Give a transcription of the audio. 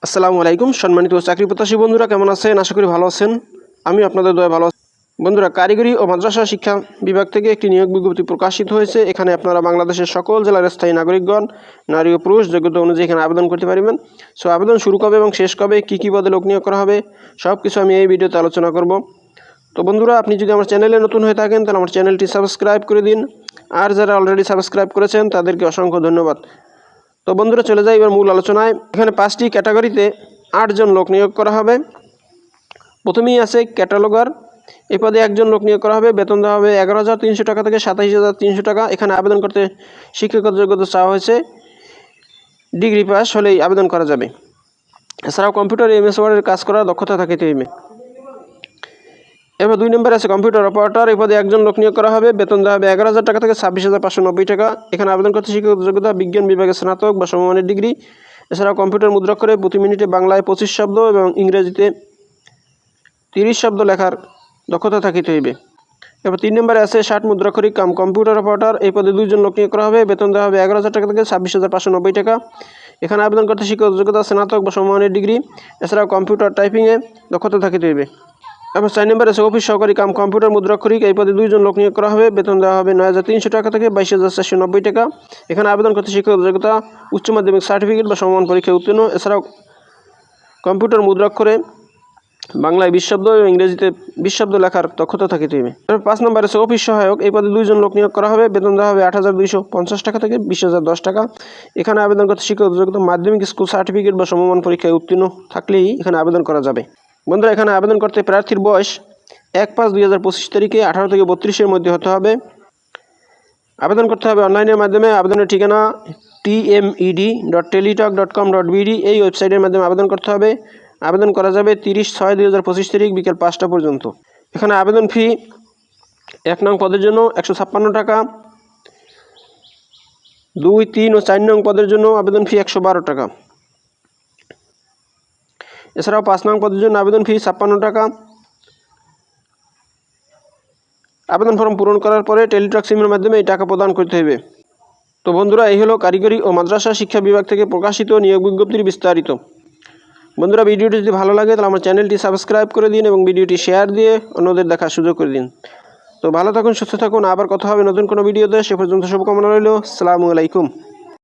আসসালামু আলাইকুম সম্মানিত চাকরি প্রত্যাশী বন্ধুরা, কেমন আছেন? আশা করি ভালো আছেন। আমি আপনাদের দয়ায় ভালো আছি। বন্ধুরা, কারিগরি ও মাদ্রাসা শিক্ষা বিভাগ থেকে একটি নিয়োগ বিজ্ঞপ্তি প্রকাশিত হয়েছে। এখানে আপনারা বাংলাদেশের সকল জেলার স্থায়ী নাগরিকগণ, নারী ও পুরুষ যোগ্যতা অনুযায়ী এখানে আবেদন করতে পারবেন। সো আবেদন শুরু কবে এবং শেষ কবে, কী কী পদে লোক নিয়োগ করা হবে, সব কিছু আমি এই ভিডিওতে আলোচনা করব। তো বন্ধুরা, আপনি যদি আমার চ্যানেলে নতুন হয়ে থাকেন তাহলে আমার চ্যানেলটি সাবস্ক্রাইব করে দিন, আর যারা অলরেডি সাবস্ক্রাইব করেছেন তাদেরকে অসংখ্য ধন্যবাদ। তো বন্ধুরা, চলে যাই এবার মূল আলোচনায়। এখানে 5টি ক্যাটাগরিতে 8 জন লোক নিয়োগ করা হবে। প্রথমেই আছে ক্যাটালগার। এই পদে 1 জন লোক নিয়োগ করা হবে। বেতন দেওয়া হবে 11,300 টাকা থেকে 27,300 টাকা। এখানে আবেদন করতে শিক্ষাগত যোগ্যতা চাওয়া হয়েছে, ডিগ্রি পাস হলেই আবেদন করা যাবে। এছাড়াও কম্পিউটার MS ওয়ার্ডের কাজ করার দক্ষতা থাকিতে হইবে। এবার 2 নম্বরে আছে কম্পিউটার অপারেটর। এই পদে 1 জন লোক নিয়োগ করা হবে। বেতন দেওয়া হবে 11,000 টাকা থেকে 26,590 টাকা। এখানে আবেদন করতে শিক্ষাগত যোগ্যতা বিজ্ঞান বিভাগে স্নাতক বা সমমানের ডিগ্রি। এছাড়াও কম্পিউটার মুদ্রাক্ষরে প্রতি মিনিটে বাংলায় 25 শব্দ এবং ইংরেজিতে 30 শব্দ লেখার দক্ষতা থাকিতে হইবে। এবার 3 নম্বরে আছে 60 মুদ্রাক্ষরিক কাম কম্পিউটার অপারেটর। এই পদে 2 জন লোক নিয়োগ করা হবে। বেতন দেওয়া হবে 11,000 টাকা থেকে 26,590 টাকা। এখানে আবেদন করতে শিক্ষাগত যোগ্যতা স্নাতক বা সমমানের ডিগ্রি। এছাড়াও কম্পিউটার টাইপিংয়ে দক্ষতা থাকিতে হইবে। এবার 4 নম্বরে আছে অফিস সহকারী কাম কম্পিউটার মুদ্রাক্ষরিক। এই পদে 2 জন লোক নিয়োগ করা হবে। বেতন দেওয়া হবে 9,300 টাকা থেকে 22,490 টাকা। এখানে আবেদন করতে শিক্ষাগত যোগ্যতা উচ্চ মাধ্যমিক সার্টিফিকেট বা সমমান পরীক্ষায় উত্তীর্ণ। এছাড়াও কম্পিউটার মুদ্রাক্ষরে বাংলায় 20 শব্দ এবং ইংরেজিতে 20 শব্দ লেখার দক্ষতা থাকিতে হবে। এবার 5 নম্বরে আছে অফিস সহায়ক। এই পদে 2 জন লোক নিয়োগ করা হবে। বেতন দেওয়া হবে 8,250 টাকা থেকে 20,010 টাকা। এখানে আবেদন করতে শিক্ষাগত যোগ্যতা মাধ্যমিক স্কুল সার্টিফিকেট বা সমমান পরীক্ষায় উত্তীর্ণ থাকলেই এখানে আবেদন করা যাবে। বন্ধুরা, এখানে আবেদন করতে প্রার্থীর বয়স 1/5/2025 তারিখে 18 থেকে 32-এর মধ্যে হতে হবে। আবেদন করতে হবে অনলাইনের মাধ্যমে। আবেদনের ঠিকানা tmed.teletalk.com.bd এই ওয়েবসাইটের মাধ্যমে আবেদন করতে হবে। আবেদন করা যাবে 30/6/2025 তারিখ বিকেল 5টা পর্যন্ত। এখানে আবেদন ফি 1 নং পদের জন্য 156 টাকা, 2, 3 ও 4 নং পদের জন্য আবেদন ফি 112 টাকা। এছাড়াও 5 নং পদের জন্য আবেদন ফি 56 টাকা। আবেদন ফর্ম পূরণ করার পরে টেলিটক সিমের মাধ্যমে এই টাকা প্রদান করতে হবে। তো বন্ধুরা, এই হলো কারিগরি ও মাদ্রাসা শিক্ষা বিভাগ থেকে প্রকাশিত নিয়োগ বিজ্ঞপ্তির বিস্তারিত। বন্ধুরা, ভিডিওটি যদি ভালো লাগে তাহলে আমার চ্যানেলটি সাবস্ক্রাইব করে দিন এবং ভিডিওটি শেয়ার দিয়ে অন্যদের দেখার সুযোগ করে দিন। তো ভালো থাকুন, সুস্থ থাকুন। আবার কথা হবে নতুন কোনো ভিডিওতে। সে পর্যন্ত শুভকামনা রইল। আসসালামু আলাইকুম।